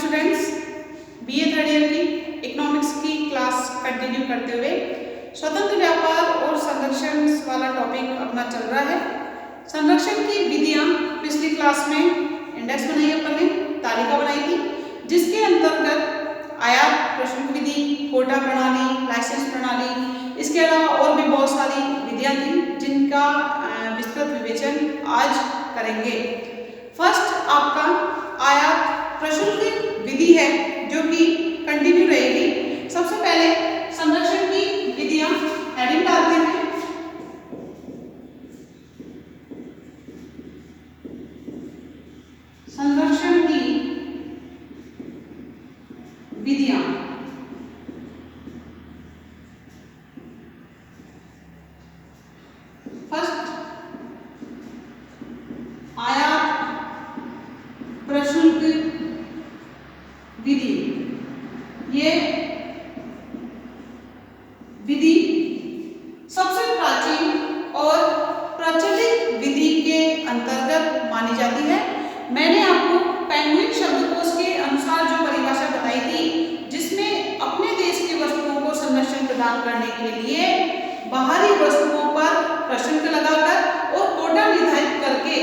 Students, BA third year की economics की class continue करते हुए स्वतंत्र व्यापार और संरक्षण वाला टॉपिक अपना चल रहा है। संरक्षण की विधियां पिछली क्लास में इंडेक्स बनाई, अपन ने तालिका बनाई थी, जिसके अंतर्गत आयात प्रशुल्क विधि, कोटा प्रणाली, लाइसेंस प्रणाली, इसके अलावा और भी बहुत सारी विधियां थी जिनका विस्तृत विवेचन आज करेंगे। फर्स्ट आपका आयात प्रशुल्क विधि है जो कि कंटिन्यू रहेगी। सबसे पहले संरक्षण की विधियां हेडिंग डालते हैं। संरक्षण की विधियां फर्स्ट आयात प्रशुल्क विधि। ये विधि सबसे प्राचीन और प्रचलित विधि के अंतर्गत मानी जाती है। मैंने आपको पेंगुइन शब्दकोश के अनुसार जो परिभाषा बताई थी, जिसमें अपने देश की वस्तुओं को संरक्षण प्रदान करने के लिए बाहरी वस्तुओं पर प्रशुल्क लगाकर और कोटा निर्धारित करके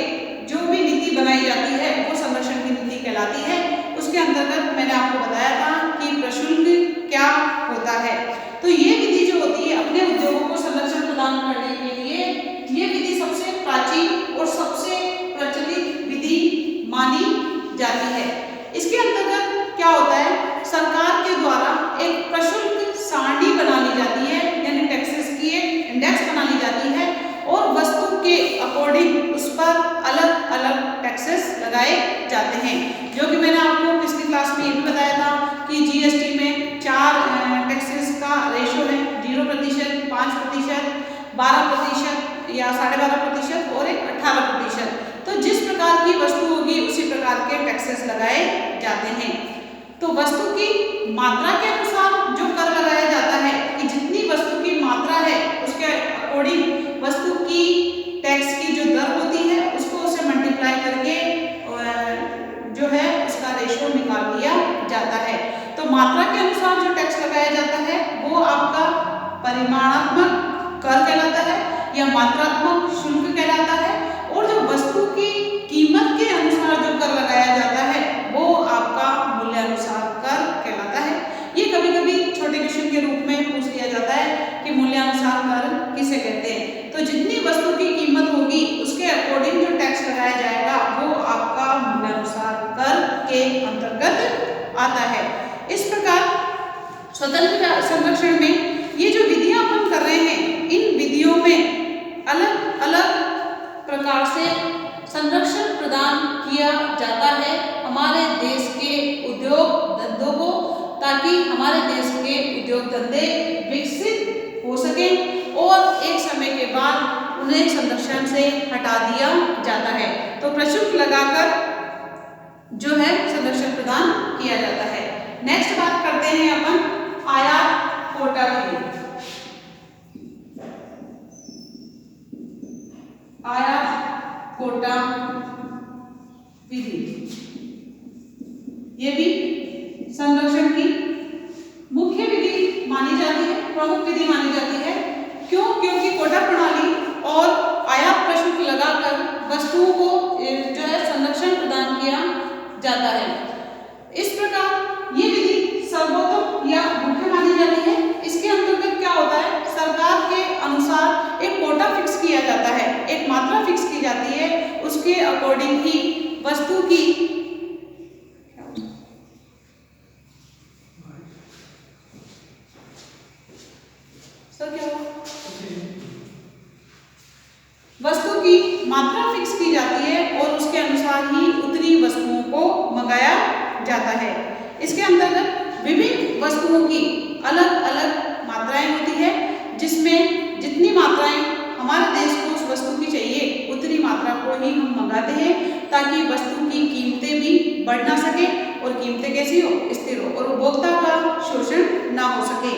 जो भी नीति बनाई जाती है वो संरक्षण की नीति कहलाती है। उसके अंतर्गत मैंने आपको बताया था कि प्रशुल्क क्या होता है। तो ये विधि जो होती है अपने उद्योगों को संरक्षण प्रदान करने के लिए, ये विधि सबसे प्राचीन और सबसे प्रचलित विधि मानी जाती है। इसके अंतर्गत क्या होता है, सरकार के द्वारा एक प्रशुल्क सारणी बना ली जाती है, यानी टैक्सेस की एक इंडेक्स बना ली जाती है और वस्तु के अकॉर्डिंग उस पर अलग अलग टैक्सेस लगाए जाते हैं। जो कि मैंने आपको पिछली क्लास में ये भी बताया था कि जीएसटी में 4 टैक्सेस का रेशो है, 0%, 5%, 12% या 12.5% और एक 18%। तो जिस प्रकार की वस्तु होगी उसी प्रकार के टैक्सेस लगाए जाते हैं। तो वस्तु की मात्रा के अनुसार जो कर लगाया जाता है कि जितनी वस्तु की मात्रा है उसके अकॉर्डिंग वस्तु की टैक्स की जो दर होती है उसको उसे मल्टीप्लाई करके जो है उसका रेशो निकाल लिया जाता है। तो मात्रा के अनुसार जो टैक्स लगाया जाता है वो आपका परिमाणात्मक कर कहलाता है या मात्रात्मक शुल्क कहलाता है, और जो वस्तु की कीमत के अनुसार जो कर लगाया जाता है वो आपका मूल्यानुसार कर कहलाता है। ये कभी कभी छोटे क्वेश्चन के रूप में पूछ लिया जाता है कि मूल्यानुसार कर किसे कहते हैं। तो जितनी वस्तु की कीमत होगी उसके अकॉर्डिंग जो टैक्स लगाया जाएगा वो आपका मूल्यानुसार कर के अंतर्गत आता है। इस प्रकार स्वतंत्र संरक्षण में ये जो विधियां अपन कर रहे हैं, इन विधियों में अलग अलग प्रकार से संरक्षण प्रदान किया जाता है हमारे देश के उद्योग धंधों को, ताकि हमारे देश के उद्योग धंधे विकसित हो सकें और एक समय के बाद उन्हें संरक्षण से हटा दिया जाता है। तो प्रशुल्क लगाकर जो है संरक्षण प्रदान किया जाता है। नेक्स्ट बात करते हैं अपन आयात कोटा विधि। आयात कोटा विधि ये भी संरक्षण की मुख्य विधि मानी जाती है, प्रमुख विधि मानी जाती है। क्यों? क्योंकि कोटा प्रणाली और आयात प्रशुल्क लगाकर वस्तुओं को जो है संरक्षण प्रदान किया जाता है। इस प्रकार ये विधि सर्वोत्तम या मुख्य मानी जाती है। इसके अंतर्गत क्या होता है, सरकार के अनुसार एक कोटा फिक्स किया जाता है, एक मात्रा फिक्स की जाती है, उसके अकॉर्डिंग ही वस्तु की वस्तु की मात्रा फिक्स की जाती है और उसके अनुसार ही उतनी वस्तुओं को मंगाया जाता है। इसके अंतर्गत विभिन्न वस्तुओं की अलग अलग मात्राएं होती है, जिसमें जितनी मात्राएं हमारे देश को उस वस्तु की चाहिए उतनी मात्रा को ही हम मंगाते हैं, ताकि वस्तु की कीमतें भी बढ़ ना सके और कीमतें कैसी हो, स्थिर हो और उपभोक्ता का शोषण ना हो सके।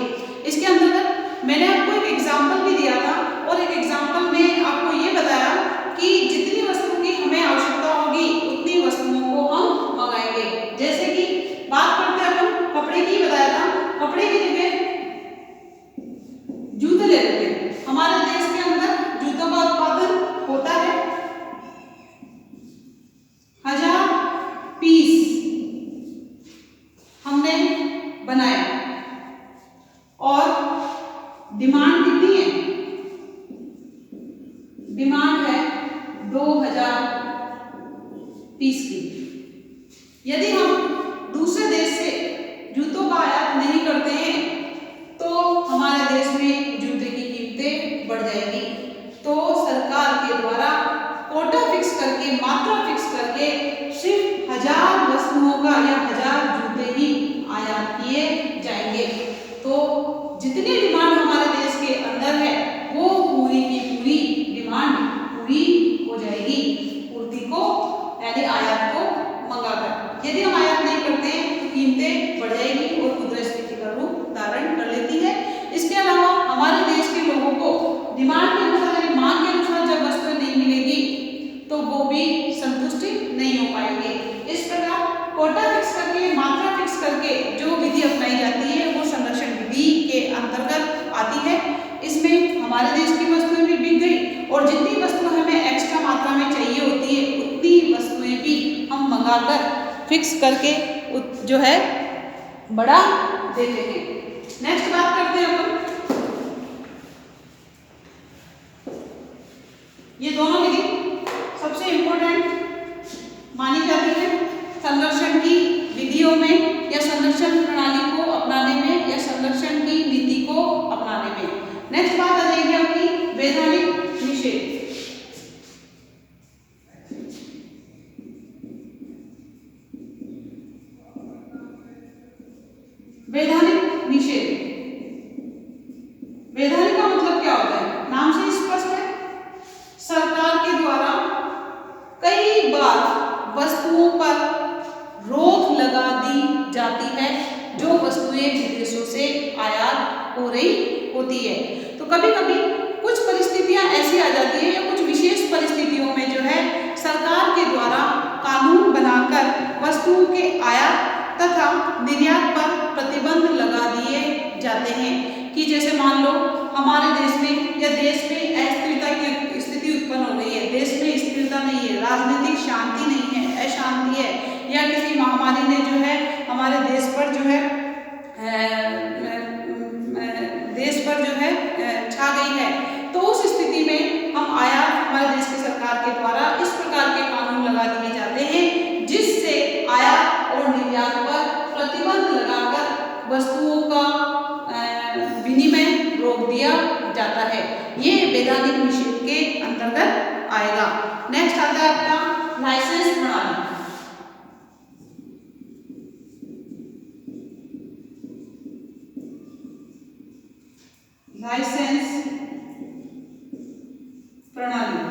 इसके अंतर्गत मैंने आपको एक एग्जाम्पल भी दिया था और एक एग्जाम्पल में आपको ये बताया कि जितनी वस्तु की हमें आवश्यकता होगी उतनी वस्तुओं को हम मंगाएंगे। जैसे कि बात डिमांड है 2000 पीस की। यदि हम दूसरे देश से जूतों का आयात नहीं करते हैं तो हमारे देश में जूते की कीमतें बढ़ जाएगी। तो सरकार के द्वारा कोटा फिक्स करके, मात्रा फिक्स करके सिर्फ 1000 वस्तुओं का या 1000 जूते ही आयात किए जाएंगे। तो जितनी डिमांड हमारे देश के अंदर है वो पूरी की पूरी डिमांड पूरी हो जाएगी पूर्ति को, यानी आयात को मंगाकर। यदि हम आयात नहीं करते हैं तो कीमतें बढ़ जाएगी और मुद्रास्फीति का रूप धारण कर लेती है। इसके अलावा हमारे देश के लोगों को डिमांड के अनुसार, यानी मांग के अनुसार जब वस्तुएं नहीं मिलेगी तो वो भी संतुष्टि नहीं हो पाएंगे। इस प्रकार कोटा फिक्स करके, मात्रा फिक्स करके जो विधि अपनाई जाती है वो संरक्षण विधि के अंतर्गत आती है। इसमें हमारे देश की वस्तुएं भी बिक गई और जितनी वस्तुएं हमें एक्स्ट्रा मात्रा में चाहिए होती है उतनी वस्तुएं भी हम मंगाकर फिक्स करके जो है बढ़ा देते हैं। नेक्स्ट बात करते हैं अपन, ये दोनों विधि सबसे इंपॉर्टेंट मानी जाती है संरक्षण की विधियों में या संरक्षण प्रणाली को अपनाने में या संरक्षण की नीति को अपनाने में। नेक्स्ट बात आ जाएगी आपकी वैधानिक निषेध। वैधानिक निषेध, वैधानिक का मतलब क्या होता है? नाम से स्पष्ट है, सरकार के द्वारा कई बार वस्तुओं पर रोक लगा दी जाती है जो वस्तुएं विदेशों से आयात हो रही होती है। तो कभी कभी कुछ परिस्थितियां ऐसी आ जाती है या कुछ विशेष परिस्थितियों में जो है सरकार के द्वारा कानून बनाकर वस्तुओं के आयात तथा निर्यात पर प्रतिबंध लगा दिए जाते हैं। कि जैसे मान लो हमारे देश में या देश में अस्थिरता की स्थिति उत्पन्न हो गई है, देश में स्थिरता नहीं है, राजनीतिक शांति नहीं है, अशांति है, या किसी महामारी ने जो है हमारे देश पर जो है छा गई है। तो उस स्थिति में हम आयात, हमारे देश की सरकार के द्वारा इस प्रकार के कानून लगा दिए जाते हैं जिससे आयात और निर्यात पर प्रतिबंध लगाकर वस्तुओं का विनिमय रोक दिया जाता है। ये वैधानिक निषेध के अंतर्गत आएगा। नेक्स्ट आता है आपका लाइसेंस प्रणाली। लाइसेंस प्रणाली,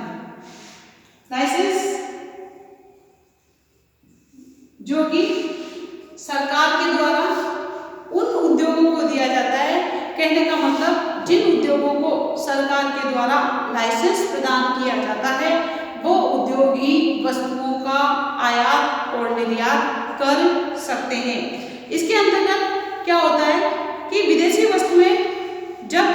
लाइसेंस जो कि सरकार के द्वारा उन उद्योगों को दिया जाता है, कहने का मतलब जिन उद्योगों को सरकार के द्वारा लाइसेंस प्रदान किया जाता है वो उद्योग ही वस्तुओं का आयात और निर्यात कर सकते हैं। इसके अंतर्गत क्या होता है कि विदेशी वस्तुएं जब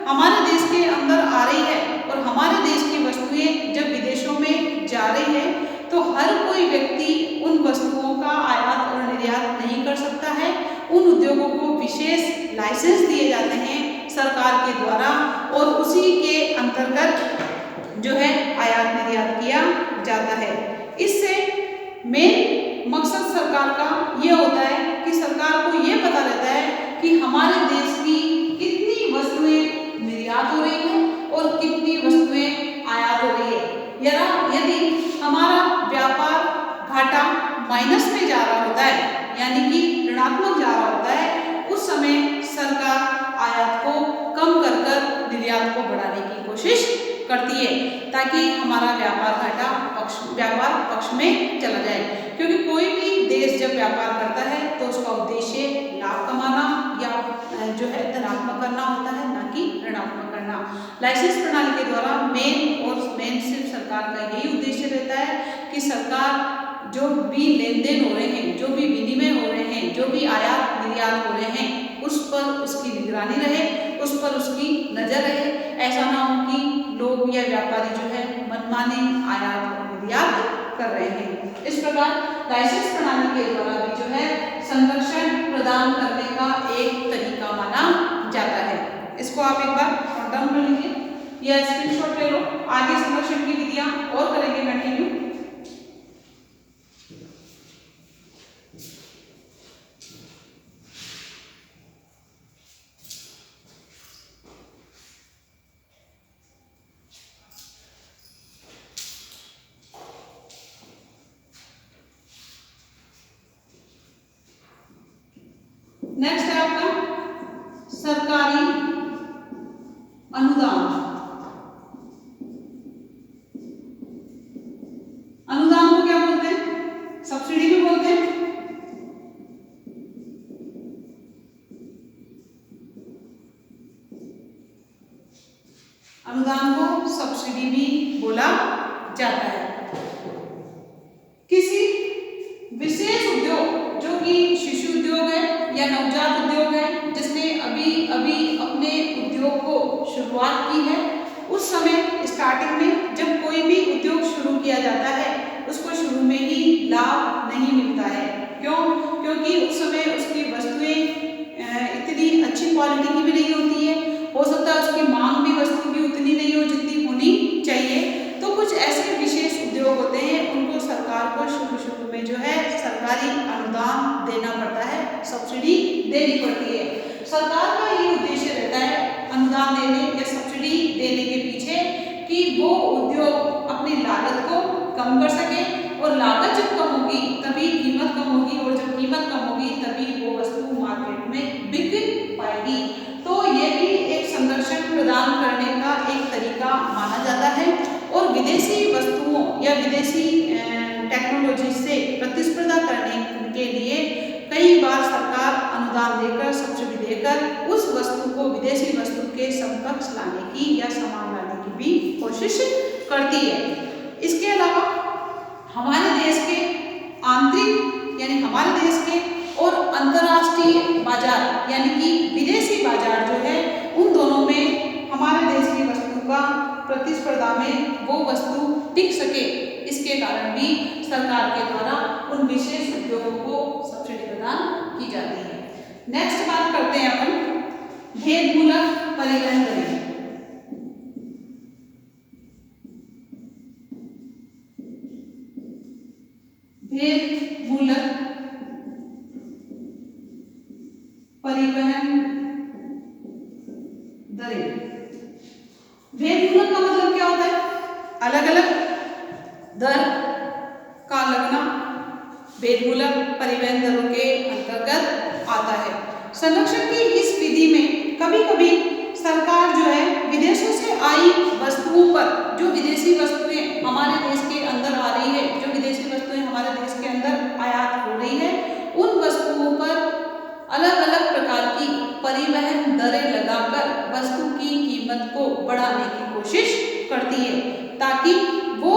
हमारे देश के अंदर आ रही है और हमारे देश की वस्तुएं जब विदेशों में जा रही है तो हर कोई व्यक्ति उन वस्तुओं का आयात और निर्यात नहीं कर सकता है। उन उद्योगों को विशेष लाइसेंस दिए जाते हैं सरकार के द्वारा और उसी के अंतर्गत जो है आयात निर्यात किया जाता है। इससे मेन मकसद सरकार का ये होता है कि सरकार को ये पता रहता है कि हमारे देश की कितनी वस्तुएं निर्यात हो रही है और कितनी वस्तुएं आयात हो रही है। यदि हमारा व्यापार घाटा माइनस में जा रहा होता है, यानी कि ऋणात्मक जा रहा होता है, उस समय सरकार आयात को कम कर निर्यात को बढ़ाने की कोशिश करती है ताकि हमारा व्यापार पक्ष में चला जाए। क्योंकि कोई भी देश जब व्यापार करता है तो उसका उद्देश्य लाभ कमाना या जो है धनात्मक करना होता है, ना कि ऋणात्मक करना। लाइसेंस प्रणाली के द्वारा मेन सिर्फ सरकार का यही उद्देश्य रहता है कि सरकार जो भी लेन देन हो रहे हैं, जो भी विनिमय हो रहे हैं, जो भी आयात निर्यात हो रहे हैं उस पर उसकी निगरानी रहे, उस पर उसकी नजर रहे। ऐसा ना हो कि लोग या व्यापारी जो है मनमाने आयात और निर्यात कर रहे हैं। इस प्रकार लाइसेंस प्रणाली के द्वारा भी जो है संरक्षण प्रदान करने का एक तरीका माना जाता है। इसको आप एक बार नोट डाउन कर लीजिए या स्क्रीनशॉट ले लो। आगे जाता है। किसी विशेष उद्योग जो कि शिशु उद्योग है या नवजात उद्योग है, जिसने अभी अभी अपने उद्योग को शुरुआत की है, उस समय स्टार्टिंग में जब कोई भी उद्योग शुरू किया जाता है उसको शुरू में ही लाभ नहीं मिलता है। क्यों? क्योंकि उस समय उसकी वस्तुएं इतनी अच्छी क्वालिटी की भी नहीं होती है, हो सकता है उसकी मांग भी वस्तु की उतनी नहीं हो जितनी होनी चाहिए। तो कुछ ऐसे विशेष उद्योग होते हैं, उनको सरकार को शुरू में जो है सरकारी अनुदान देना पड़ता है, सब्सिडी देनी पड़ती है। सरकार का ये उद्देश्य रहता है अनुदान देने या सब्सिडी देने के पीछे कि वो उद्योग अपनी लागत को कम कर सके, और लागत जब कम होगी तभी कीमत कम होगी, और जब कीमत कम होगी तभी वो वस्तु मार्केट में बिक पाएगी। तो ये भी एक संरक्षण प्रदान करने का एक तरीका माना जाता है। और विदेशी वस्तुओं या विदेशी टेक्नोलॉजी से प्रतिस्पर्धा करने के लिए कई बार सरकार अनुदान देकर, सब्सिडी देकर उस वस्तु को विदेशी वस्तु के समकक्ष लाने की या समान लाने की भी कोशिश करती है। इसके अलावा हमारे देश के आंतरिक यानी हमारे देश के और अंतर्राष्ट्रीय बाजार यानी कि विदेशी बाजार जो है, उन दोनों में हमारे देश की वस्तु का प्रतिस्पर्धा में वो वस्तु टिक सके, इसके कारण भी सरकार के द्वारा उन विशेष उद्योगों को सब्सिडी प्रदान की जाती है। नेक्स्ट बात करते हैं अपन भेदमूलक परिवहन दरें। भेदमूलक परिवहन दरें। भेदमूलक का मतलब क्या होता है? अलग अलग दर का लगना भेदमूलक परिवहन दरों के अंतर्गत आता है। संरक्षण की इस विधि में कभी कभी सरकार जो है विदेशों से आई वस्तुओं पर, जो विदेशी वस्तुएं हमारे देश के अंदर आ रही है, जो विदेशी वस्तुएं हमारे देश के अंदर आयात हो रही है, उन वस्तुओं पर अलग अलग प्रकार की परिवहन दरें लगाकर वस्तु की कीमत को बढ़ाने की कोशिश करती है, ताकि वो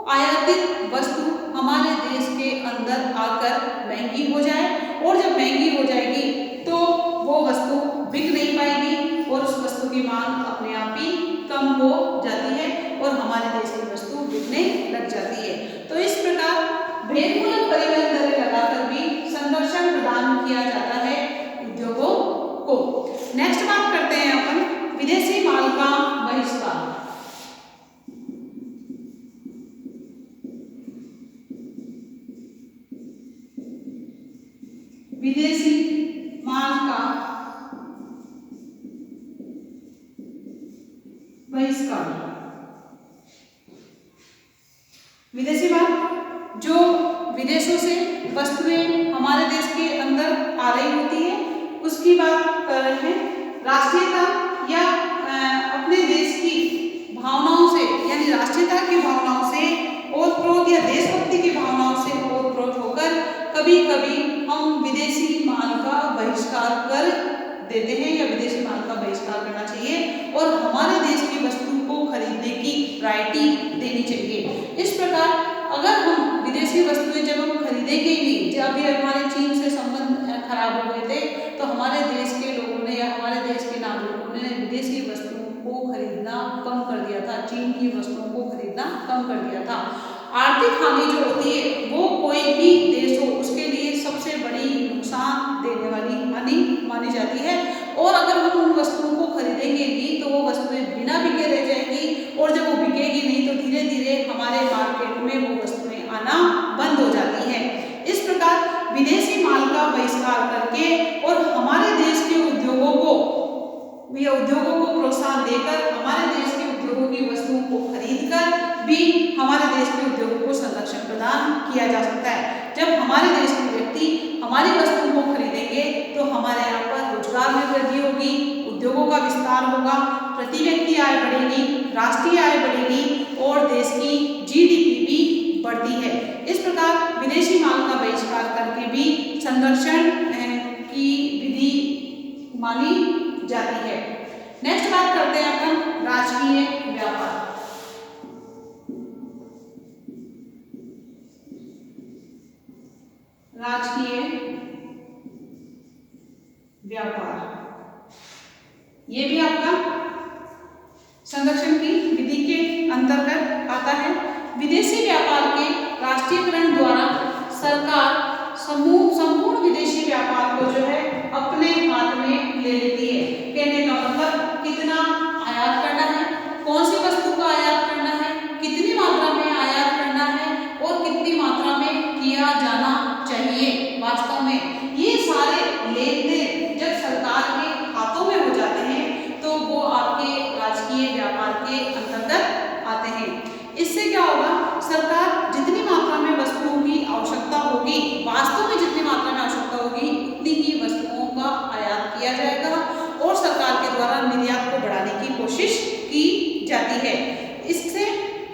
आयातित वस्तु हमारे देश के अंदर आकर महंगी हो जाए, और जब महंगी हो जाएगी तो वो वस्तु बिक नहीं पाएगी और उस वस्तु की मांग अपने आप ही कम हो जाती है और हमारे देश की वस्तु बिकने लग जाती है। तो इस प्रकार भेदमूलक परिवहन दरें लगाकर भी संरक्षण प्रदान किया जाता है उद्योगों को। नेक्स्ट बात करते हैं अपन विदेशी माल का बहिष्कार। विदेशी माल का बहिष्कार। विदेशी माल जो विदेशों से वस्तुएं हमारे देश के अंदर आ रही होती है, उसकी बात कर रहे हैं। राष्ट्रीयता या अपने देश की भावनाओं से यानी राष्ट्रीयता की भावनाओं से ओतप्रोत या देशभक्ति की भावनाओं से ओतप्रोत होकर कभी कभी हम विदेशी माल का बहिष्कार कर देते हैं या विदेशी माल का बहिष्कार करना चाहिए और हमारे देश की वस्तु को खरीदने की प्रायोरिटी देनी चाहिए। इस प्रकार अगर हम विदेशी वस्तुएं जब हम खरीदेंगे ही नहीं, जब भी हमारे चीन से संबंध खराब हो गए थे तो हमारे देश के लोगों ने या हमारे देश के नागरिकों ने विदेशी वस्तुओं को खरीदना कम कर दिया था, चीन की वस्तुओं को खरीदना कम कर दिया था। आर्थिक हानि जो होती है वो कोई भी देश हो उसके लिए सबसे बड़ी नुकसान देने वाली हानि मानी जाती है, और अगर हम उन वस्तुओं को खरीदेंगे नहीं तो वो वस्तुएं बिना बिके रह जाएंगी, और जब वो बिकेगी नहीं तो धीरे धीरे हमारे मार्केट में वो वस्तुएं आना बंद हो जाती हैं। इस प्रकार विदेशी माल का बहिष्कार करके और हमारे देश के उद्योगों को प्रोत्साहन देकर हमारे देश के उद्योगों की वस्तुओं को खरीदकर भी हमारे देश के उद्योगों को संरक्षण प्रदान किया जा सकता है। जब हमारे देश के व्यक्ति हमारी वस्तुओं को खरीदेंगे तो हमारे यहाँ पर रोजगार में वृद्धि होगी, उद्योगों का विस्तार होगा, प्रति व्यक्ति आय बढ़ेगी, राष्ट्रीय आय बढ़ेगी और देश की GDP भी बढ़ती है। इस प्रकार विदेशी माल का बहिष्कार करके भी संरक्षण की विधि मानी जाती है। नेक्स्ट बात करते हैं अपन राजकीय व्यापार। ये भी आपका संरक्षण की विधि के अंतर्गत आता है। विदेशी व्यापार के राष्ट्रीयकरण द्वारा सरकार संपूर्ण विदेशी व्यापार को जो है अपने हाथ में ले लेती है। कहने का मतलब कितना आयात करना है, कौन सी वस्तु का आयात करना है, कितनी मात्रा में आयात करना है और कितनी मात्रा में किया जाना चाहिए। वास्तव में ये सारे लेन देन जब सरकार के हाथों में हो जाते हैं तो वो आपके राजकीय व्यापार के अंतर्गत आते हैं। इससे क्या होगा, सरकार जितनी मात्रा में वस्तुओं की आवश्यकता होगी, वास्तव में जितनी मात्रा में आवश्यकता होगी उतनी ही वस्तुओं का आयात किया जाएगा और सरकार के द्वारा निर्यात को बढ़ाने की कोशिश की जाती है। इससे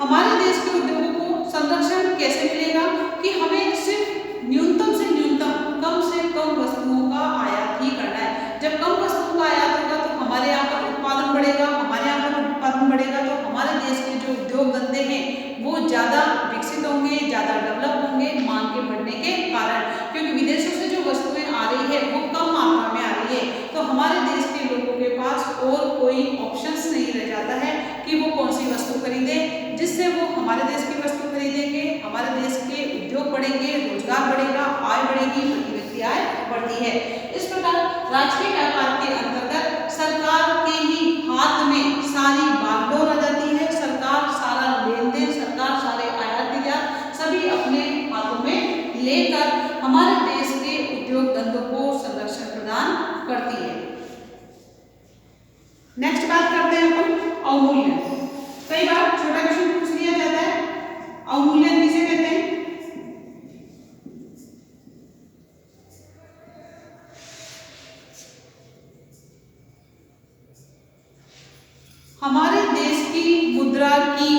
हमारे देश के उद्योगों को संरक्षण कैसे मिलेगा कि हमें सिर्फ न्यूनतम से न्यूनतम, कम से कम वस्तुओं का आयात ही करना है। जब कम वस्तुओं का आयात होगा तो हमारे यहाँ पर उत्पादन बढ़ेगा, हमारे यहाँ पर उत्पादन बढ़ेगा तो हमारे देश के जो उद्योग धंधे हैं वो ज़्यादा विकसित होंगे, ज़्यादा डेवलप होंगे मांग के बढ़ने के कारण। क्योंकि विदेशों से जो वस्तुएं आ रही है वो कम मात्रा में आ रही है तो हमारे देश के लोगों के पास और कोई ऑप्शंस नहीं रह जाता है कि वो कौन सी वस्तु खरीदे, जिससे वो हमारे देश की वस्तु खरीदेंगे, हमारे देश के उद्योग बढ़ेंगे, रोजगार बढ़ेगा, आय बढ़ेगी, प्रति व्यक्ति आय बढ़ती है। इस प्रकार राजकीय व्यापार के अंतर्गत सरकार के ही हाथ में सारी बागडोर आ जाती है। सरकार सारा लेन देन, सरकार सारे आयात निर्यात सभी अपने हाथों में लेकर हमारे देश के उद्योग धंधों को संरक्षण प्रदान करती है। नेक्स्ट बात करते हैं अपन अवमूल्यन। कई बार छोटा क्वेश्चन पूछ लिया जाता है, अवमूल्यन किसे कहते हैं? हमारे देश की मुद्रा की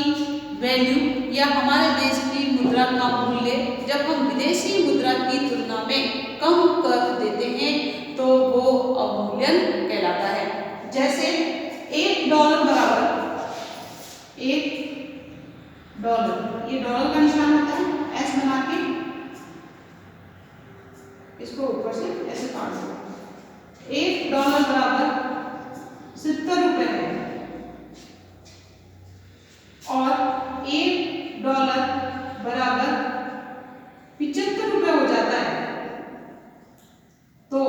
वैल्यू या हमारे देश की मुद्रा का मूल्य जब हम विदेशी मुद्रा की तुलना में कम कर देते हैं तो वो अवमूल्यन कहलाता है। जैसे $1 बराबर $1, ये डॉलर का निशान होता है, ऐसे बना के इसको ऊपर से ऐसे काट दो। $1 बराबर 70 रुपए है और $1 बराबर 75 रुपए हो जाता है तो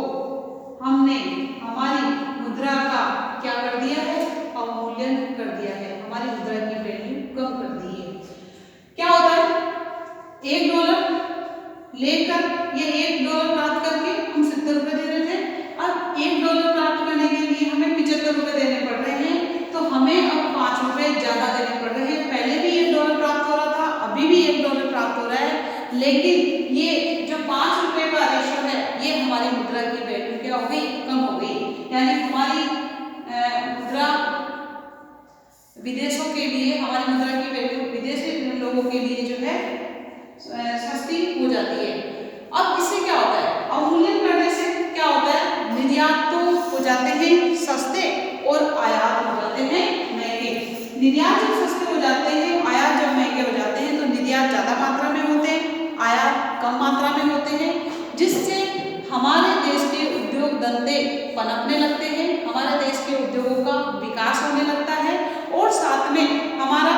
हमने हमारी मुद्रा का क्या कर दिया है, अवमूल्यन कर दिया है, हमारी मुद्रा की वैल्यू कम कर दी है। क्या होता है, $1 लेकर ये $1 प्राप्त करके हम 70 रुपए दे रहे थे, अब $1 प्राप्त करने के लिए हमें 75 रुपए देने पड़ रहे हैं तो हमें अब 5 रुपए ज्यादा देने पड़ रहे हैं। पहले भी $1 प्राप्त हो रहा था, अभी भी $1 प्राप्त हो रहा है, लेकिन ये जो 5 रुपए का रेशो है ये हमारी मुद्रा की वैल्यू क्या हो गई, कम हो गई। यानी हमारी मुद्रा विदेशों के लिए, हमारी मुद्रा की वैल्यू विदेशी लोगों के लिए जो है सस्ती हो जाती है। अब इससे क्या होता है, अवमूल्यन करने से क्या होता है, निर्यात तो हो जाते हैं सस्ते और आयात हो जाते हैं महंगे। निर्यात जब सस्ते हो जाते हैं, आयात जब महंगे हो जाते हैं तो निर्यात ज्यादा मात्रा में होते हैं, आयात कम मात्रा में होते हैं, जिससे हमारे देश के उद्योग धंधे पनपने लगते हैं, हमारे देश के उद्योगों का विकास होने लगता है और साथ में हमारा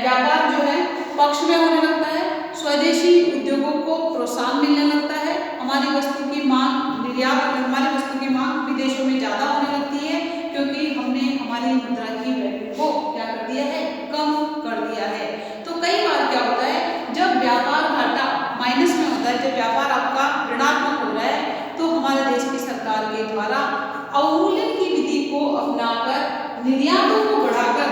व्यापार जो है पक्ष में होने लगता है, स्वदेशी उद्योगों को प्रोत्साहन मिलने लगता है, हमारी वस्तु की मांग निर्यात, हमारी वस्तु की मांग विदेशों में ज्यादा होने लगती है क्योंकि हमने हमारी मुद्रा की वैल्यू को क्या कर दिया है, कम कर दिया है। तो कई बार क्या होता है, जब व्यापार घाटा माइनस में होता है, जब व्यापार आपका ऋणात्मक हो रहा है तो हमारे देश की सरकार के द्वारा अवमूल्यन की विधि को अपनाकर निर्यातों को बढ़ाकर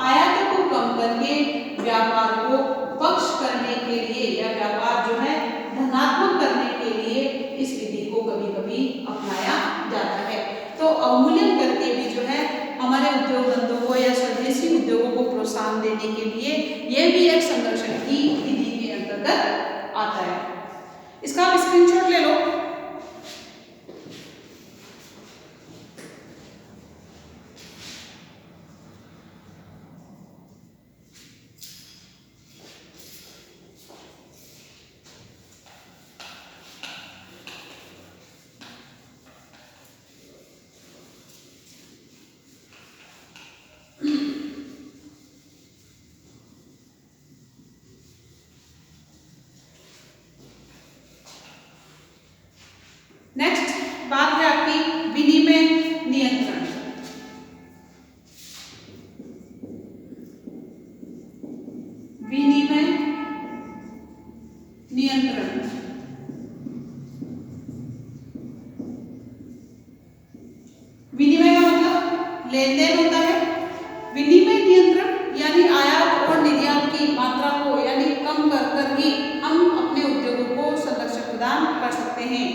आयातों को कम करके व्यापार को पक्ष करने के लिए या व्यापार जो है धनात्मक करने के लिए इस विधि को कभी कभी अपनाया जाता है। तो अवमूल्यन करके भी जो है हमारे उद्योग धंधों को या स्वदेशी उद्योगों को प्रोत्साहन देने के लिए यह भी एक संरक्षण की विधि के अंतर्गत आता है। इसका आप स्क्रीनशॉट ले लो। नियंत्रण। विनिमय का मतलब लेन देन होता है। विनिमय नियंत्रण यानी आयात और निर्यात की मात्रा को यानी कम कर कर ही हम अपने उद्योगों को संरक्षण प्रदान कर सकते हैं।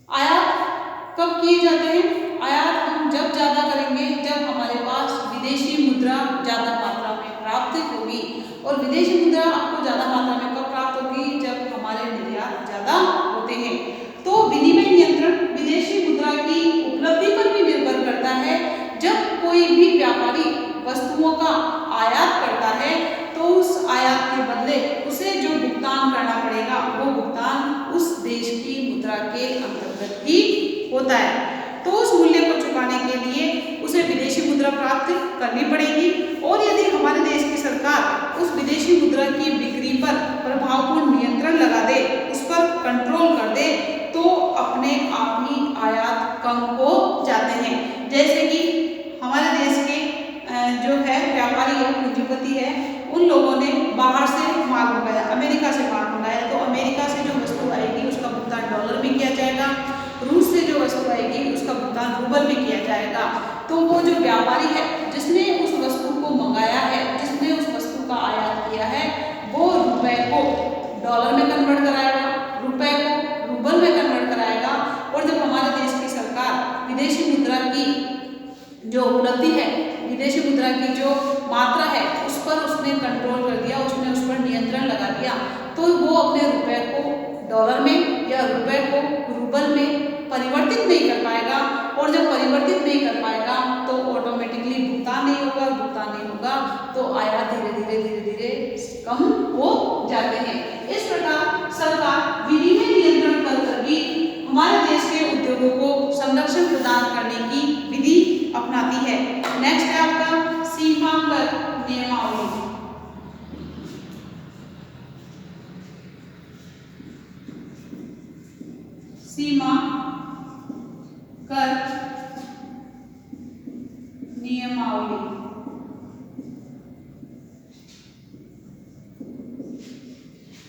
आयात कब किए जाते हैं? आयात हम जब ज्यादा करेंगे जब हमारे पास विदेशी मुद्रा ज्यादा मात्रा में प्राप्त होगी। और विदेशी मुद्रा आपको ज्यादा मात्रा में कब प्राप्त होगी? जब हमारे निर्यात ज्यादा होते हैं। तो विनिमय नियंत्रण विदेशी मुद्रा की उपलब्धि पर भी निर्भर करता है। जब कोई भी व्यापारी वस्तुओं का आयात करता है तो उस आयात के बदले उसे जो भुगतान करना पड़ेगा वो भुगतान उस देश की मुद्रा के अंतर्गत ही होता है। तो उस मूल्य को चुकाने के लिए उसे विदेशी मुद्रा प्राप्त करनी पड़ेगी। और यदि हमारे देश की सरकार उस विदेशी मुद्रा की बिक्री पर प्रभावपूर्ण नियंत्रण लगा दे, उस पर कंट्रोल कर दे, तो अपने आप ही आयात कम हो जाते हैं। जैसे कि हमारे देश के जो है व्यापारी है, पूंजीपति है, उन लोगों ने बाहर से माल मंगाया, अमेरिका से माल मंगाया, तो अमेरिका से जो वस्तु आएगी उसका भुगतान डॉलर में किया जाएगा। रूस से जो वस्तु आएगी उसका भुगतान रूबल में किया जाएगा। तो वो जो व्यापारी है जिसने उस वस्तु को मंगाया है, जिसने उस वस्तु का आयात किया है, वो रुपए को डॉलर में कन्वर्ट कराएगा, रुपए को रूबल में कन्वर्ट कराएगा। और जब हमारे देश की सरकार विदेशी मुद्रा की जो उपलब्धि है, विदेशी मुद्रा की जो मात्रा है, उस पर उसने कंट्रोल कर दिया, उसने उस पर नियंत्रण लगा दिया, तो वो अपने रुपए को डॉलर में या रुपए को रूबल में परिवर्तित नहीं कर पाएगा। और जब परिवर्तित नहीं कर पाएगा तो ऑटोमेटिकली भुगतान नहीं होगा, भुगतान नहीं होगा तो आयात धीरे धीरे कम हो जाते हैं। इस प्रकार सरकार विनिमय नियंत्रण कर भी हमारे देश के उद्योगों को संरक्षण प्रदान करने की विधि अपनाती है। नेक्स्ट है आपका सीमा कर नियमावली। सीमा कर नियमावली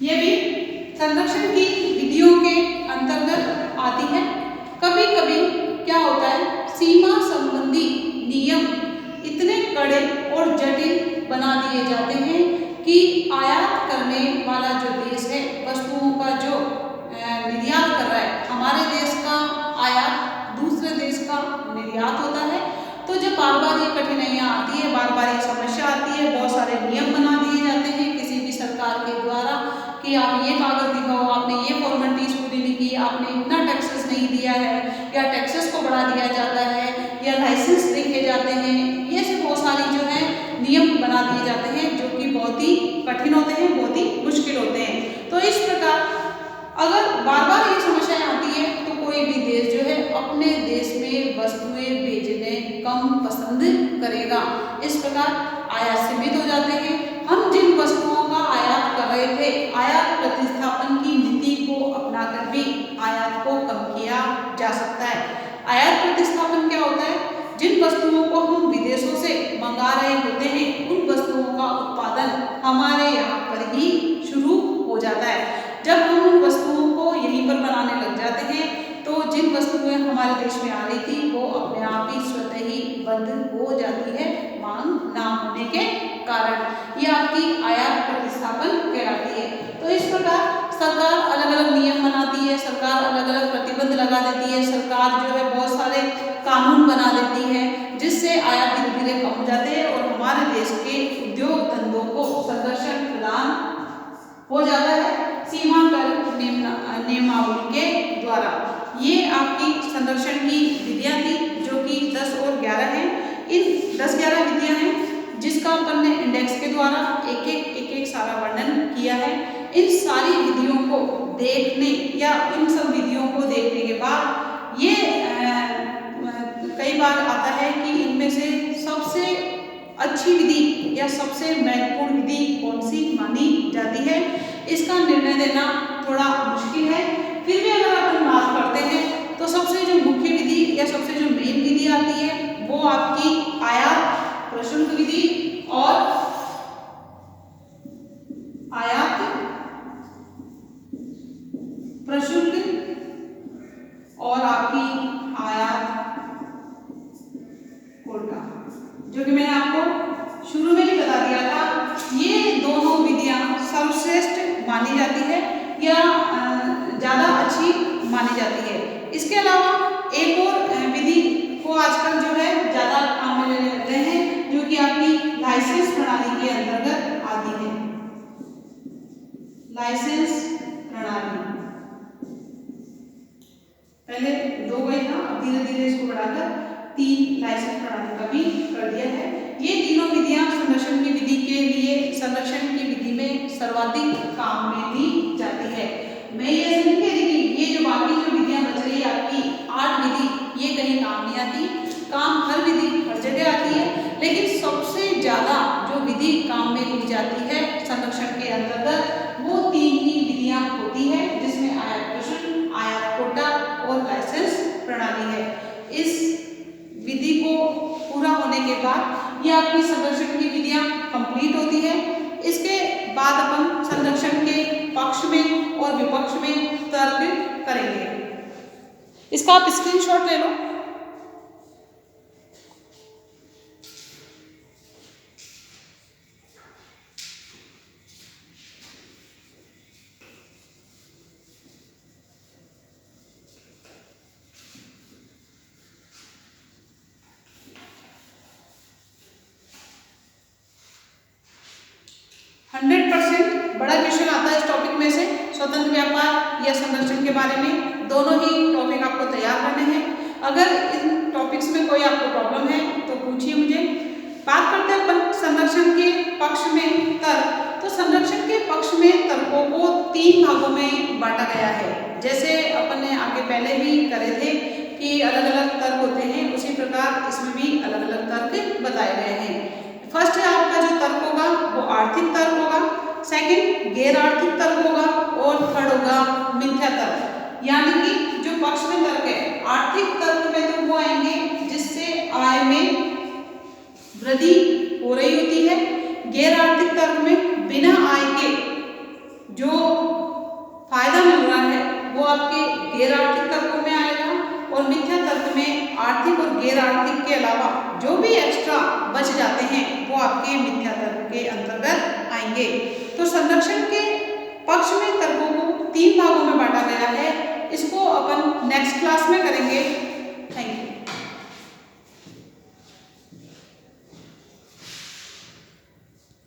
ये भी संरक्षण की विधियों के अंतर्गत आती है। कभी कभी क्या होता है, सीमा संबंधी नियम इतने कड़े और जटिल बना दिए जाते हैं कि आयात करने वाला जो देश है, वस्तुओं का जो निर्यात कर रहा है, हमारे देश का आयात दूसरे देश का निर्यात होता है। तो जब बार बार ये कठिनाइयाँ आती है, बार बार ये समस्या आती है, बहुत सारे नियम बना दिए जाते हैं किसी भी सरकार के द्वारा कि आप ये कागज दिखाओ, आपने ये फॉर्मेलिटीज पूरी नहीं की, आपने इतना टैक्सेस नहीं दिया है, या टैक्सेस को बढ़ा दिया जाता है, या लाइसेंस देखे जाते हैं। ये सब बहुत सारी जो है नियम बना दिए जाते हैं जो कि बहुत ही कठिन होते हैं, बहुत ही मुश्किल होते हैं। तो इस प्रकार अगर बार बार ये समस्याएं आती है तो कोई भी देश जो है अपने देश में वस्तुएं भेजने कम पसंद करेगा। इस प्रकार आयात सीमित हो जाते हैं। हम जिन वस्तुओं का आयात कर रहे थे, आयात प्रतिस्थापन की नीति को अपनाकर भी आयात को कम किया जा सकता है। आयात प्रतिस्थापन क्या होता है? जिन वस्तुओं को हम विदेशों से मंगा रहे होते हैं, उन वस्तुओं का उत्पादन हमारे यहाँ पर ही शुरू हो जाता है। जब हम उन वस्तुओं को यहीं पर बनाने लग जाते हैं तो जिन वस्तुएं हमारे देश में आ रही थी वो अपने आप ही स्वतः ही बंद हो जाती है, मांग ना होने के कारण। ये आपकी आयात प्रतिस्थापन कहलाती है। तो इस प्रकार सरकार अलग अलग नियम बनाती है, सरकार अलग अलग प्रतिबंध लगा देती है, सरकार जो है बहुत सारे कानून बना देती है जिससे आयात धीरे धीरे कम हो जाते हैं और हमारे देश के उद्योग धंधों को संरक्षण प्रदान हो जाता है सीमा कर नियमावली के द्वारा। ये आपकी संरक्षण की विधियां थी जो कि 10 और 11 हैं। इन 10-11 विधियां हैं जिसका अपन ने इंडेक्स के द्वारा एक एक सारा वर्णन किया है। इन सारी विधियों को देखने या इन सब विधियों को देखने के बाद ये कई बार आता है कि इनमें से सबसे अच्छी विधि या सबसे महत्वपूर्ण विधि कौन सी मानी जाती है, इसका निर्णय देना थोड़ा मुश्किल है। फिर भी अगर अपन बात करते हैं तो सबसे जो मुख्य विधि या सबसे जो मेन विधि आती है वो आपकी आयात प्रशुल्क विधि और आयात मानी जाती है या ज़्यादा अच्छी मानी जाती है। इसके अलावा एक और विधि को आजकल जो है ज़्यादा काम में लेने लग गए हैं, जो कि आपकी लाइसेंस प्रणाली के अंतर्गत आती है। लाइसेंस प्रणाली पहले 2 गई था, अब धीरे धीरे इसको बढ़ाकर 3 लाइसेंस प्रणाली का भी कर दिया है। ये तीनों विधियां संरक्षण की विधि के लिए संरक्षण की विधि में सर्वाधिक काम में ली जाती है। मैं ये ऐसे नहीं कह रही कि ये जो बाकी जो विधियां बच रही है आपकी 8 विधि, ये कहीं काम नहीं आती। काम हर विधि हर जगह आती है, लेकिन सबसे ज्यादा जो विधि काम में ली जाती है संरक्षण के अंतर्गत वो 3 ही विधियां होती है, जिसमें आयात प्रश्न, आयात कोटा और लाइसेंस प्रणाली है। इस विधि को पूरा होने के बाद ये आपकी संरक्षण की विधियां कंप्लीट होती है। इसके बाद अपन संरक्षण के पक्ष में और विपक्ष में तर्क करेंगे। इसका आप स्क्रीनशॉट ले लो। बड़ा क्वेश्चन आता है इस टॉपिक में से, स्वतंत्र व्यापार या संरक्षण के बारे में, दोनों ही टॉपिक आपको तैयार करने हैं। अगर इन टॉपिक्स में कोई आपको प्रॉब्लम है तो पूछिए मुझे। बात करते हैं अपन संरक्षण के पक्ष में तर्क। तो संरक्षण के पक्ष में तर्कों को 3 भागों में बांटा गया है। जैसे अपन ने आगे पहले भी करे थे कि अलग अलग तर्क होते हैं, उसी प्रकार इसमें भी अलग अलग तर्क बताए गए हैं। फर्स्ट है आपका जो तर्क होगा वो आर्थिक तर्क होगा, सेकंड गैर आर्थिक तर्क होगा और थर्ड होगा मिथ्या तर्क। यानी कि जो पक्ष में तर्क है, आर्थिक तर्क में तो वो आएंगे जिससे आय में वृद्धि हो रही होती है। गैर आर्थिक तर्क में बिना आय के जो फायदा मिल रहा है वो आपके गैर आर्थिक तर्कों में आएगा। और मिथ्या तर्क में आर्थिक और गैर आर्थिक के अलावा जो भी एक्स्ट्रा बच जाते हैं वो आपके मिथ्या तर्क के अंतर्गत आएंगे। तो संरक्षण के पक्ष में तर्कों को 3 भागों में बांटा गया है। इसको अपन नेक्स्ट क्लास में करेंगे।